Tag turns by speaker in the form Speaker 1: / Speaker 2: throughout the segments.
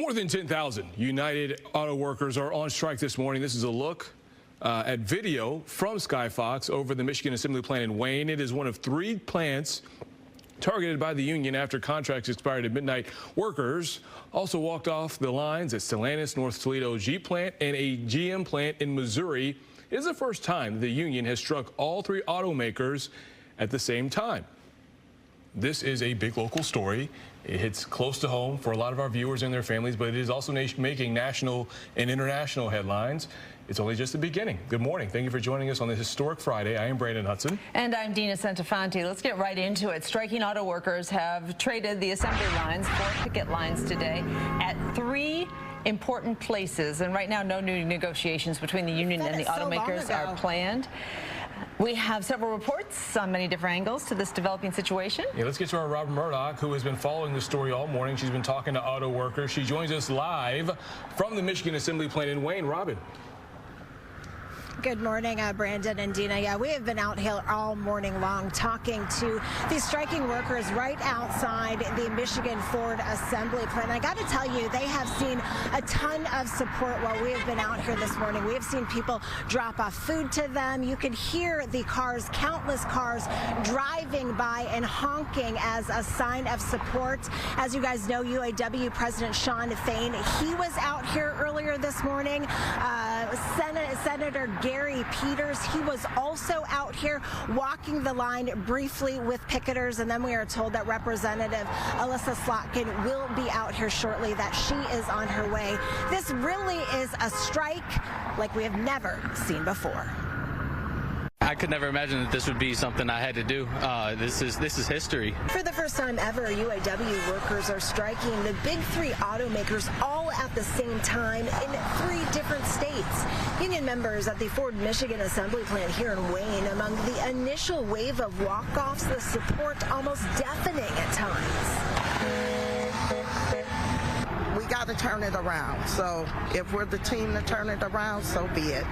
Speaker 1: More than 10,000 United Auto Workers are on strike this morning. This is a look at video from Skyfox over the Michigan Assembly Plant in Wayne. It is one of 3 plants targeted by the union after contracts expired at midnight. Workers also walked off the lines at Stellantis, North Toledo Jeep plant, and a GM plant in Missouri. It is the first time the union has struck all 3 automakers at the same time. This is a big local story. It hits close to home for a lot of our viewers and their families, but it is also making national and international headlines. It's only just the beginning. Good morning. Thank you for joining us on this historic Friday. I am Brandon Hudson.
Speaker 2: And I'm Dina Santafanti. Let's get right into it. Striking auto workers have traded the assembly lines for picket lines today at 3 important places. And right now, no new negotiations between the union and the automakers are planned. We have several reports on many different angles to this developing situation.
Speaker 1: Yeah, let's get to our Robin Murdoch, who has been following the story all morning. She's been talking to auto workers. She joins us live from the Michigan Assembly Plant in Wayne. Robin.
Speaker 3: Good morning, Brandon and Dina. Yeah, we have been out here all morning long talking to these striking workers right outside the Michigan Ford Assembly Plant. I got to tell you, they have seen a ton of support while we have been out here this morning. We have seen people drop off food to them. You can hear the cars, countless cars driving by and honking as a sign of support. As you guys know, UAW President Shawn Fain, he was out here earlier this morning. Senator Gary Peters, he was also out here walking the line briefly with picketers, and then we are told that Representative Alyssa Slotkin will be out here shortly, that she is on her way. This really is a strike like we have never seen before.
Speaker 4: I could never imagine that this would be something I had to do. This is history.
Speaker 3: For the first time ever, UAW workers are striking the big 3 automakers all at the same time in 3 different states. Union members at the Ford Michigan Assembly Plant here in Wayne, among the initial wave of walk-offs, the support almost deafening at times.
Speaker 5: We got to turn it around. So if we're the team to turn it around, so be it.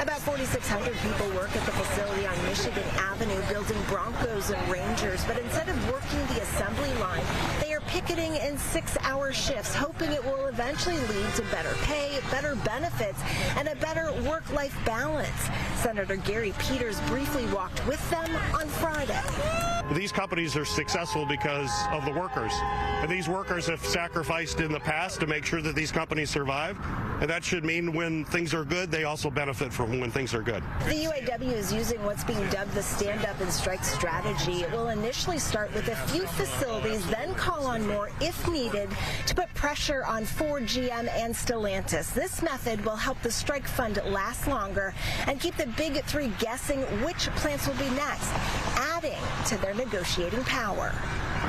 Speaker 3: About 4,600 people work at the facility on Michigan Avenue building Broncos and Rangers, but instead of working the assembly line, they are picketing in 6-hour shifts, hoping it will eventually lead to better pay, better benefits, and a better work-life balance. Senator Gary Peters briefly walked with them on Friday.
Speaker 6: These companies are successful because of the workers. And these workers have sacrificed in the past to make sure that these companies survive. And that should mean when things are good, they also benefit from when things are good.
Speaker 3: The UAW is using what's being dubbed the stand-up and strike strategy. It will initially start with a few facilities, then call on more if needed to put pressure on Ford, GM, and Stellantis. This method will help the strike fund last longer and keep the big 3 guessing which plants will be next, adding to their negotiating power.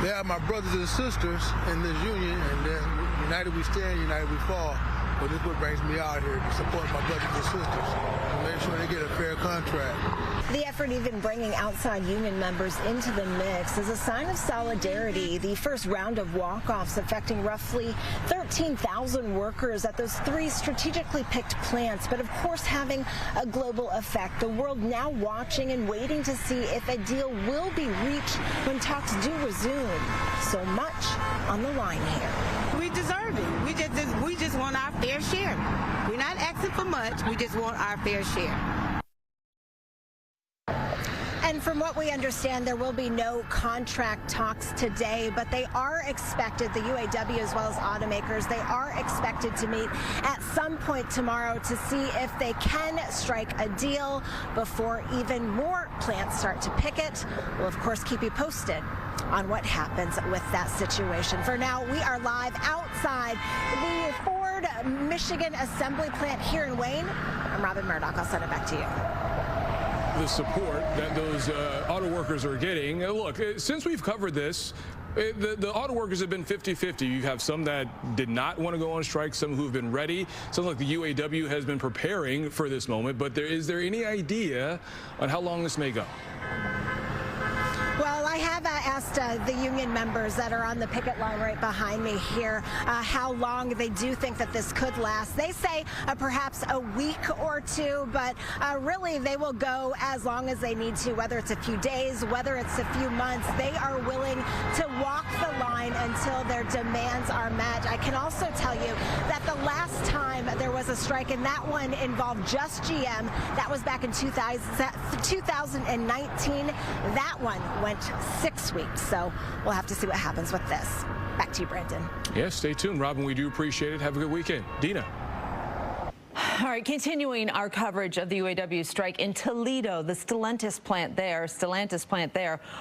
Speaker 7: They are my brothers and sisters in this union, and then united we stand, united we fall. But this is what brings me out here, to support my brothers and sisters, to make sure they get a fair contract.
Speaker 3: The effort even bringing outside union members into the mix is a sign of solidarity. The first round of walk-offs affecting roughly 13,000 workers at those 3 strategically picked plants, but of course having a global effect. The world now watching and waiting to see if a deal will be reached when talks do resume. So much on the line here.
Speaker 8: We deserve it. We just want our fair share. We're not asking for much. We just want our fair share.
Speaker 3: And from what we understand, there will be no contract talks today, but they are expected, the UAW as well as automakers, they are expected to meet at some point tomorrow to see if they can strike a deal before even more plants start to picket. We'll, of course, keep you posted on what happens with that situation. For now, we are live outside the Ford Michigan Assembly Plant here in Wayne. I'm Robin Murdoch. I'll send it back to you.
Speaker 1: The support that those auto workers are getting. Look, since we've covered this, the auto workers have been 50-50. You have some that did not want to go on strike, some who have been ready. Sounds like the UAW has been preparing for this moment, but is there any idea on how long this may go?
Speaker 3: Well, I have asked the union members that are on the picket line right behind me here how long they do think that this could last. They say perhaps a week or two, but really they will go as long as they need to, whether it's a few days, whether it's a few months. They are willing to walk the line until their demands are met. I can also tell you that the last time there was a strike, and that one involved just GM, that was back in 2019. That one went 6 weeks, so we'll have to see what happens with this. Back to you, Brandon.
Speaker 1: Yes, stay tuned, Robin. We do appreciate it. Have a good weekend. Dina.
Speaker 2: All right, continuing our coverage of the UAW strike in Toledo, the Stellantis plant there,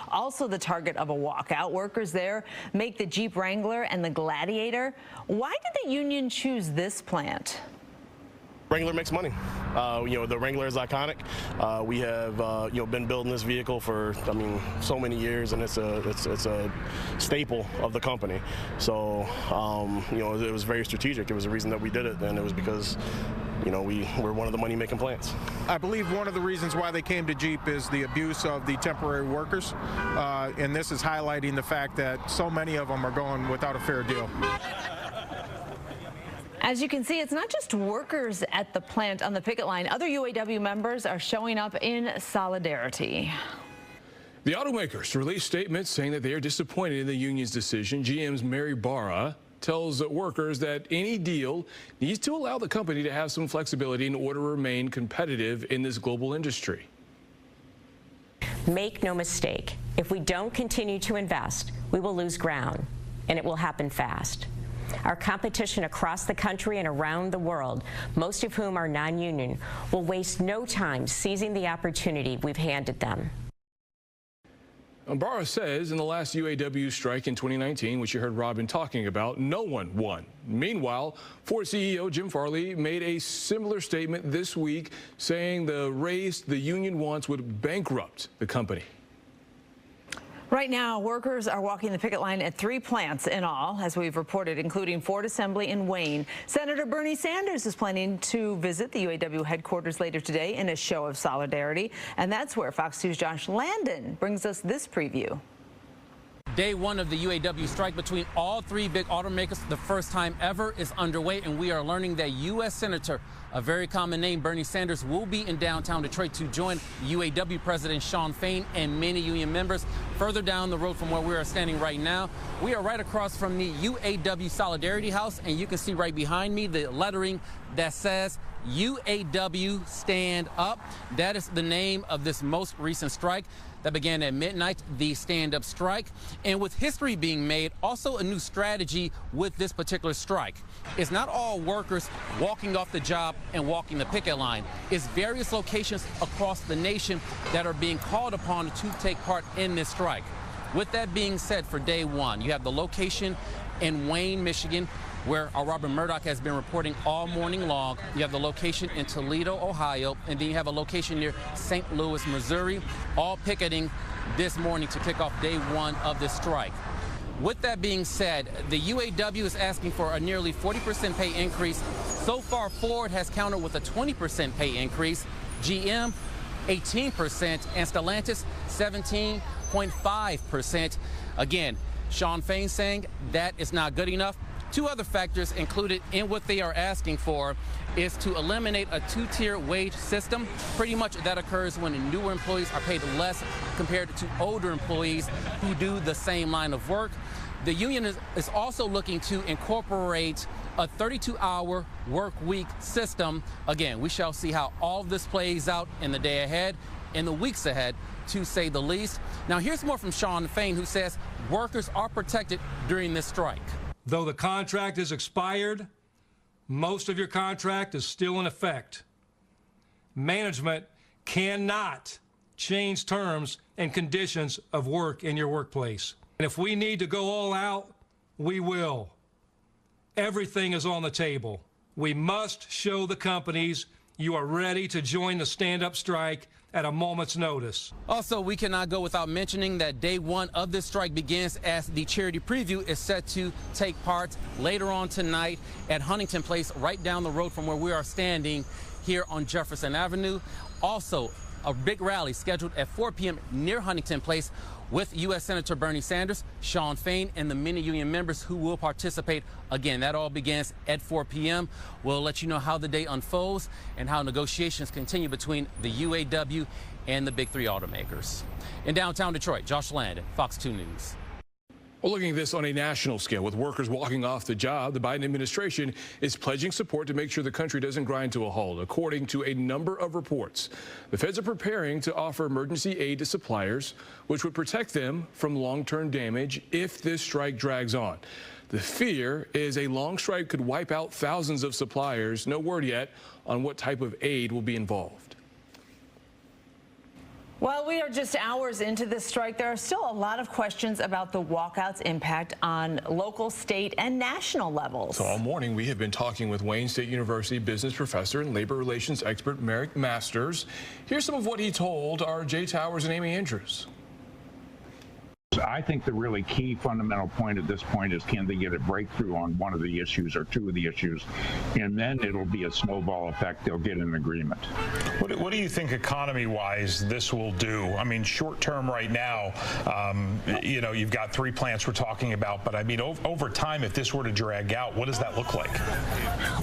Speaker 2: also the target of a walkout. Workers there make the Jeep Wrangler and the Gladiator. Why did the union choose this plant?
Speaker 9: Wrangler makes money. The Wrangler is iconic. We have been building this vehicle for so many years, and it's a staple of the company. So it was very strategic. It was the reason that we did it, and it was because we're one of the money-making plants.
Speaker 10: I believe one of the reasons why they came to Jeep is the abuse of the temporary workers, and this is highlighting the fact that so many of them are going without a fair deal.
Speaker 2: As you can see, it's not just workers at the plant on the picket line. Other UAW members are showing up in solidarity.
Speaker 1: The automakers released statements saying that they are disappointed in the union's decision. GM's Mary Barra tells workers that any deal needs to allow the company to have some flexibility in order to remain competitive in this global industry.
Speaker 11: Make no mistake, if we don't continue to invest, we will lose ground, and it will happen fast. Our competition across the country and around the world, most of whom are non-union, will waste no time seizing the opportunity we've handed them.
Speaker 1: Barra says in the last UAW strike in 2019, which you heard Robin talking about, no one won. Meanwhile, Ford CEO Jim Farley made a similar statement this week, saying the raise the union wants would bankrupt the company.
Speaker 2: Right now, workers are walking the picket line at 3 plants in all, as we've reported, including Ford Assembly in Wayne. Senator Bernie Sanders is planning to visit the UAW headquarters later today in a show of solidarity. And that's where Fox 2's Josh Landon brings us this preview.
Speaker 12: Day one of the UAW strike between all 3 big automakers for the first time ever is underway, and we are learning that U.S. Senator, a very common name, Bernie Sanders, will be in downtown Detroit to join UAW President Shawn Fain and many union members. Further down the road from where we are standing right now, we are right across from the UAW Solidarity House, and you can see right behind me the lettering that says UAW Stand Up. That is the name of this most recent strike that began at midnight, the stand-up strike. And with history being made, also a new strategy with this particular strike. It's not all workers walking off the job and walking the picket line. It's various locations across the nation that are being called upon to take part in this strike. With that being said, for day one, you have the location in Wayne, Michigan, where our Robert Murdoch has been reporting all morning long. You have the location in Toledo, Ohio, and then you have a location near St. Louis, Missouri, all picketing this morning to kick off day one of this strike. With that being said, the UAW is asking for a nearly 40% pay increase. So far, Ford has countered with a 20% pay increase, GM 18%, and Stellantis 17.5%. Again, Shawn Fain saying that is not good enough. 2 other factors included in what they are asking for is to eliminate a 2-tier wage system. Pretty much that occurs when newer employees are paid less compared to older employees who do the same line of work. The union is also looking to incorporate a 32-hour work week system. Again, we shall see how all of this plays out in the day ahead, in the weeks ahead, to say the least. Now, here's more from Shawn Fain, who says workers are protected during this strike.
Speaker 13: Though the contract is expired, most of your contract is still in effect. Management cannot change terms and conditions of work in your workplace. And if we need to go all out, we will. Everything is on the table. We must show the companies you are ready to join the stand-up strike at a moment's notice.
Speaker 12: Also, we cannot go without mentioning that day one of this strike begins as the charity preview is set to take part later on tonight at Huntington Place, right down the road from where we are standing here on Jefferson Avenue. Also, a big rally scheduled at 4 p.m. near Huntington Place with U.S. Senator Bernie Sanders, Shawn Fain, and the many union members who will participate. Again, that all begins at 4 p.m. We'll let you know how the day unfolds and how negotiations continue between the UAW and the big three automakers. In downtown Detroit, Josh Land, Fox 2 News.
Speaker 1: Well, looking at this on a national scale, with workers walking off the job, the Biden administration is pledging support to make sure the country doesn't grind to a halt. According to a number of reports, the feds are preparing to offer emergency aid to suppliers, which would protect them from long-term damage if this strike drags on. The fear is a long strike could wipe out thousands of suppliers. No word yet on what type of aid will be involved.
Speaker 2: Well, we are just hours into this strike. There are still a lot of questions about the walkout's impact on local, state, and national levels.
Speaker 1: So all morning, we have been talking with Wayne State University business professor and labor relations expert Merrick Masters. Here's some of what he told our Jay Towers and Amy Andrews.
Speaker 14: I think the really key fundamental point at this point is, can they get a breakthrough on one of the issues or two of the issues, and then it'll be a snowball effect. They'll get an agreement.
Speaker 15: What do you think economy-wise this will do? I mean, short term right now, you know, you've got 3 plants we're talking about, but I mean, over time, if this were to drag out, what does that look like?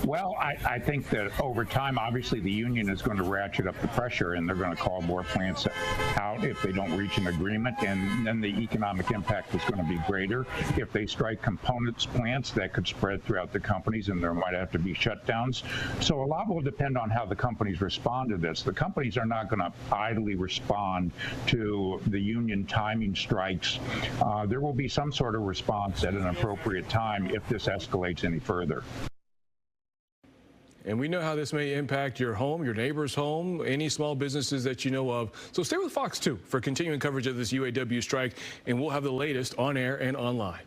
Speaker 14: Well, I think that over time, obviously, the union is going to ratchet up the pressure, and they're going to call more plants out if they don't reach an agreement, and then the economic impact is going to be greater. If they strike components plants, that could spread throughout the companies, and there might have to be shutdowns. So a lot will depend on how the companies respond to this. The companies are not going to idly respond to the union timing strikes. There will be some sort of response at an appropriate time if this escalates any further.
Speaker 1: And we know how this may impact your home, your neighbor's home, any small businesses that you know of. So stay with Fox 2 for continuing coverage of this UAW strike, and we'll have the latest on air and online.